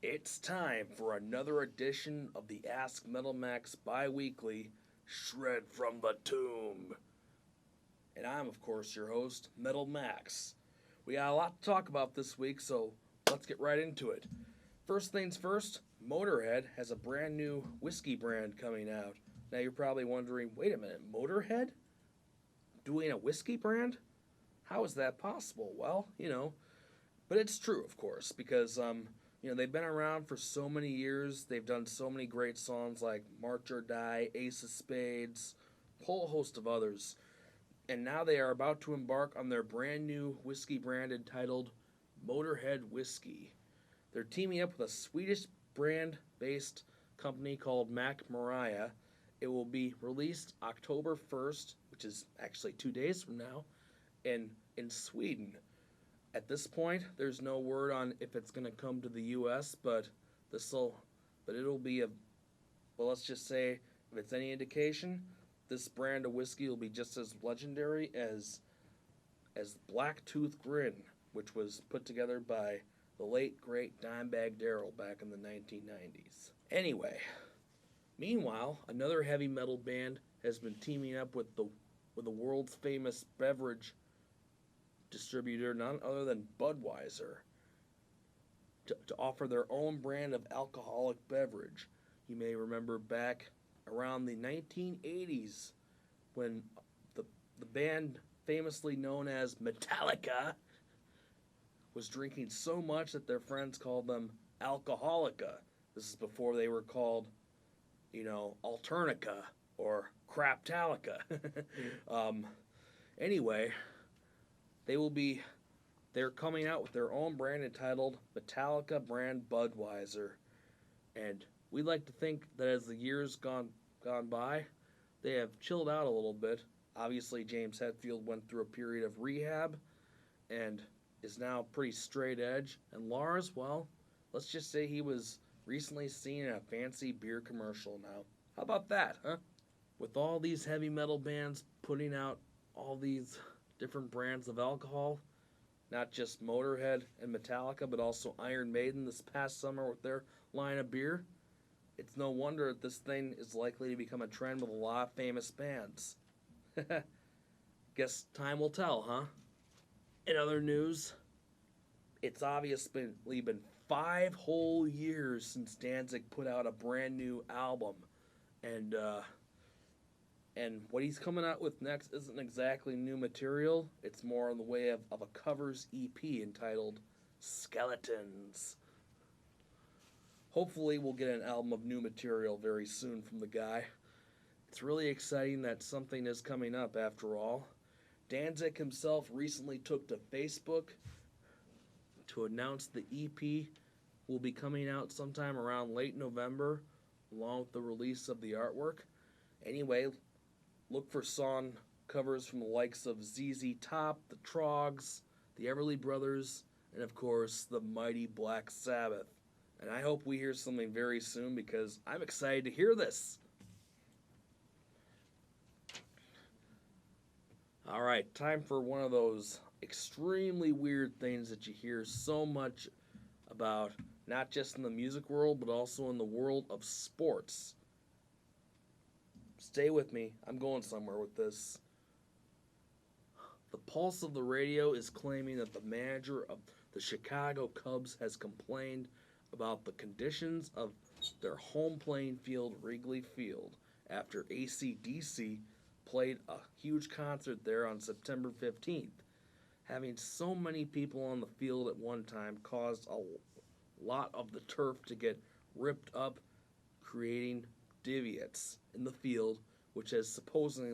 It's time for another edition of the Ask Metal Max bi-weekly Shred from the Tomb. And I'm, of course, your host, Metal Max. We got a lot to talk about this week, so let's get right into it. First things first, Motorhead has a brand new whiskey brand coming out. Now you're probably wondering, wait a minute, Motorhead? Doing a whiskey brand? How is that possible? Well, but it's true, of course, because they've been around for so many years. They've done so many great songs like March or Die, Ace of Spades, a whole host of others. And now they are about to embark on their brand new whiskey brand entitled Motorhead Whiskey. They're teaming up with a Swedish brand based company called Mac Mariah. It will be released October 1st, which is actually 2 days from now, in Sweden. At this point, there's no word on if it's going to come to the U.S., but it'll be let's just say, if it's any indication, this brand of whiskey will be just as legendary as Black Tooth Grin, which was put together by the late great Dimebag Darrell back in the 1990s. Anyway, meanwhile, another heavy metal band has been teaming up with the world's famous beverage distributor, none other than Budweiser, to offer their own brand of alcoholic beverage. You may remember back around the 1980s when the band famously known as Metallica was drinking so much that their friends called them Alcoholica. This is before they were called, Alternica or Craptalica. Anyway, they're coming out with their own brand entitled Metallica Brand Budweiser. And we'd like to think that as the years gone by, they have chilled out a little bit. Obviously, James Hetfield went through a period of rehab and is now pretty straight edge. And Lars, well, let's just say he was recently seen in a fancy beer commercial now. How about that, huh? With all these heavy metal bands putting out all these different brands of alcohol, not just Motorhead and Metallica, but also Iron Maiden this past summer with their line of beer, it's no wonder that this thing is likely to become a trend with a lot of famous bands. Guess time will tell, huh? In other news, it's obviously been 5 whole years since Danzig put out a brand new album, and what he's coming out with next isn't exactly new material. It's more in the way of a covers EP entitled Skeletons. Hopefully we'll get an album of new material very soon from the guy. It's really exciting that something is coming up after all. Danzig himself recently took to Facebook to announce the EP will be coming out sometime around late November, along with the release of the artwork. Anyway, look for song covers from the likes of ZZ Top, the Troggs, the Everly Brothers, and of course, the mighty Black Sabbath. And I hope we hear something very soon because I'm excited to hear this. Alright, time for one of those extremely weird things that you hear so much about, not just in the music world, but also in the world of sports. Stay with me, I'm going somewhere with this. The Pulse of the Radio is claiming that the manager of the Chicago Cubs has complained about the conditions of their home playing field, Wrigley Field, after AC/DC played a huge concert there on September 15th. Having so many people on the field at one time caused a lot of the turf to get ripped up, creating divots in the field, which has supposedly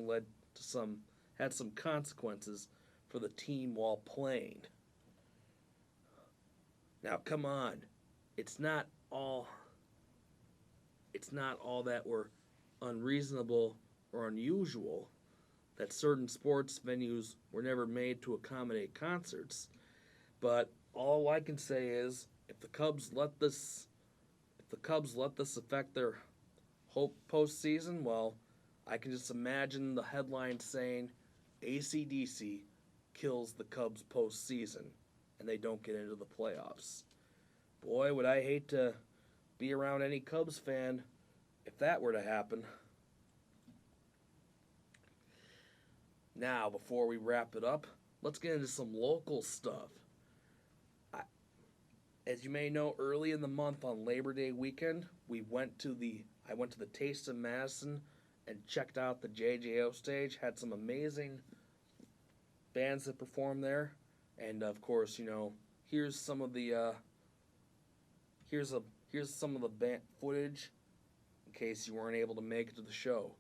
had some consequences for the team while playing. Now, come on. It's not all that were unreasonable or unusual that certain sports venues were never made to accommodate concerts. But all I can say is if the Cubs let this affect their whole postseason, well, I can just imagine the headline saying AC/DC kills the Cubs postseason and they don't get into the playoffs. Boy, would I hate to be around any Cubs fan if that were to happen. Now, before we wrap it up, let's get into some local stuff. As you may know, early in the month on Labor Day weekend, I went to the Taste of Madison and checked out the JJO stage. Had some amazing bands that performed there, and of course, here's some of the here's some of the band footage in case you weren't able to make it to the show.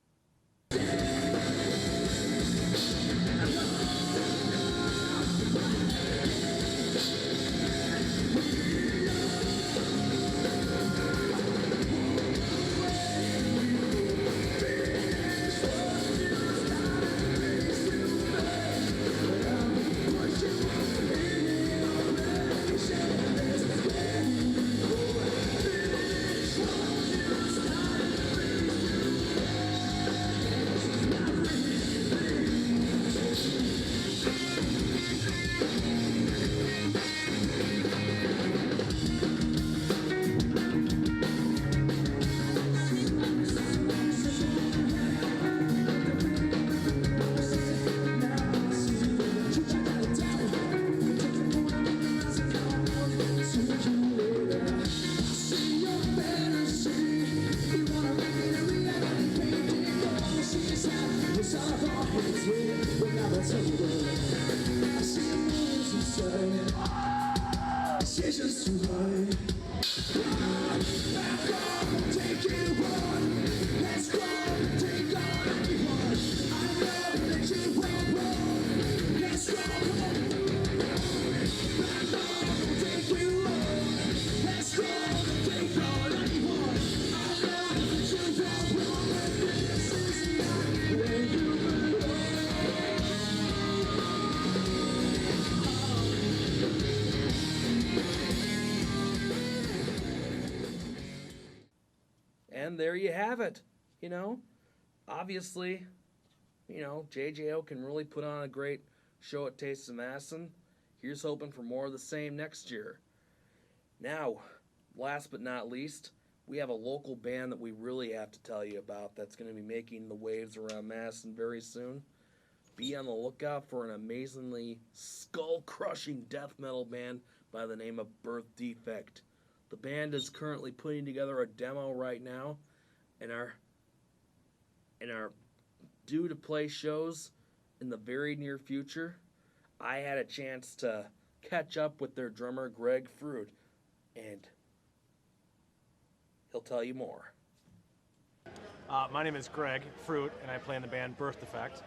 And there you have it. Obviously, JJO can really put on a great show at Taste of Madison. Here's hoping for more of the same next year. Now, last but not least, we have a local band that we really have to tell you about that's going to be making the waves around Madison very soon. Be on the lookout for an amazingly skull-crushing death metal band by the name of Birth Defect. The band is currently putting together a demo right now and are due to play shows in the very near future. I had a chance to catch up with their drummer Greg Fruit, and he'll tell you more. My name is Greg Fruit, and I play in the band Birth Defect.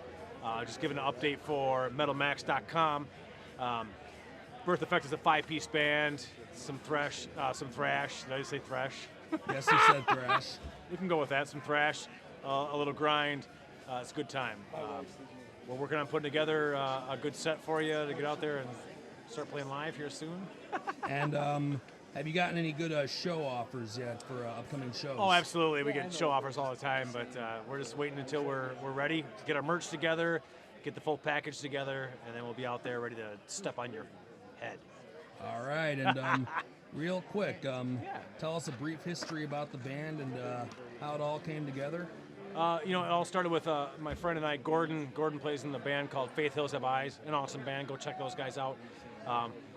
Just giving an update for MetalMax.com. Birth Defect is a 5-piece band, some thrash. Did I just say thrash? Yes, you said thrash. You can go with that, some thrash, a little grind. It's a good time. We're working on putting together a good set for you to get out there and start playing live here soon. And have you gotten any good show offers yet for upcoming shows? Oh, absolutely. We get show offers all the time, but we're just waiting until we're ready to get our merch together, get the full package together, and then we'll be out there ready to step on your head. All right, and real quick, tell us a brief history about the band and how it all came together. It all started with my friend and I, Gordon. Gordon plays in the band called Faith Hills Have Eyes, an awesome band. Go check those guys out.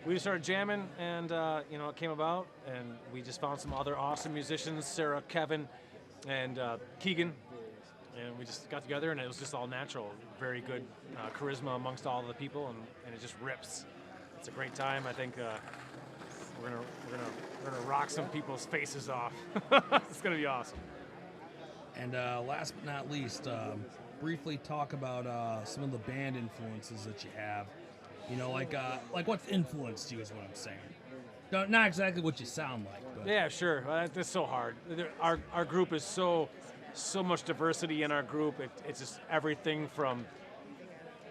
We just started jamming, and it came about, and we just found some other awesome musicians, Sarah, Kevin, and Keegan, and we just got together, and it was just all natural. Very good charisma amongst all of the people, and it just rips. It's a great time. I think we're gonna rock some people's faces off. It's gonna be awesome. And last but not least, briefly talk about some of the band influences that you have. Like what's influenced you is what I'm saying. Not exactly what you sound like, but yeah, sure. That's so hard. Our group is so much diversity in our group. It's just everything from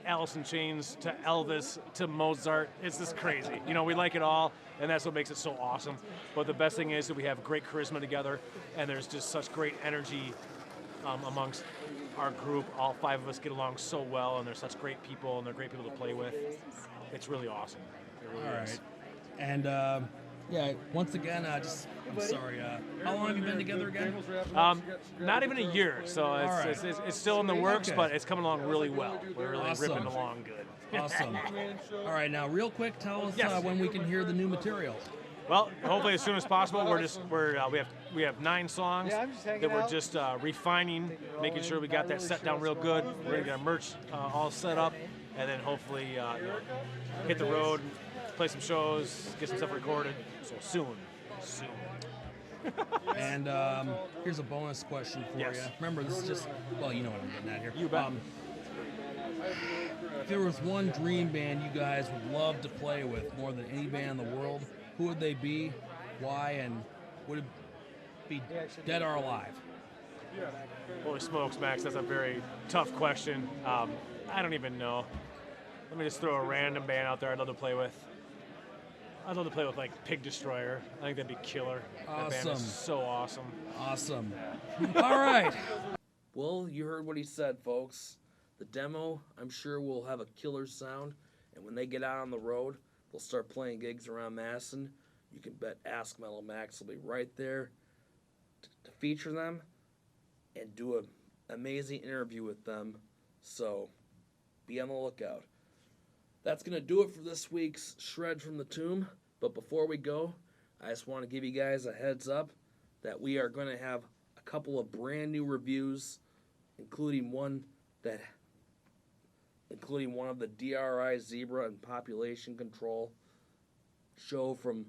Alice in Chains to Elvis to Mozart. It's just crazy. We like it all, and that's what makes it so awesome. But the best thing is that we have great charisma together, and there's just such great energy amongst our group. All 5 of us get along so well, and they're such great people, and they're great people to play with. It's really awesome. It really is. And Yeah. Once again, I'm sorry. How long have you been together again? Not even a year, so it's, right. it's still in the works, Okay. but it's coming along really well. We're really Awesome. ripping along good. Awesome. All right, now real quick, tell us Yes. when we can hear the new material. Well, hopefully as soon as possible. We have 9 songs Yeah, I'm just hanging that we're out. just refining, making sure we got that set down real good. We're gonna get our merch all set up, and then hopefully hit the road, play some shows, get some stuff recorded. So soon. And here's a bonus question for Yes. you. Remember, this is just, well, you know what I'm getting at here. You bet. If there was one dream band you guys would love to play with more than any band in the world, who would they be, why, and would it be dead or alive? Holy smokes, Max, that's a very tough question. I don't even know. Let me just throw a random band out there I'd love to play with. I'd love to play with like Pig Destroyer. I think that'd be killer. That band Awesome. is so awesome. Awesome. All right. Well, you heard what he said, folks. The demo, I'm sure, will have a killer sound, and when they get out on the road, they'll start playing gigs around Madison. You can bet Ask Metal Max will be right there to feature them and do an amazing interview with them. So be on the lookout. That's going to do it for this week's Shred from the Tomb. But before we go, I just want to give you guys a heads up that we are going to have a couple of brand new reviews, including one of the DRI Zebra and Population Control show from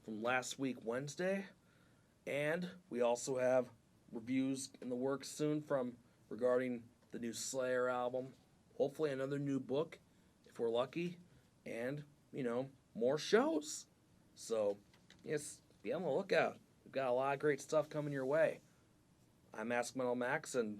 last week Wednesday, and we also have reviews in the works soon regarding the new Slayer album, hopefully another new book if we're lucky, and more shows. So yes, be on the lookout. We've got a lot of great stuff coming your way. I'm Ask Metal Max, and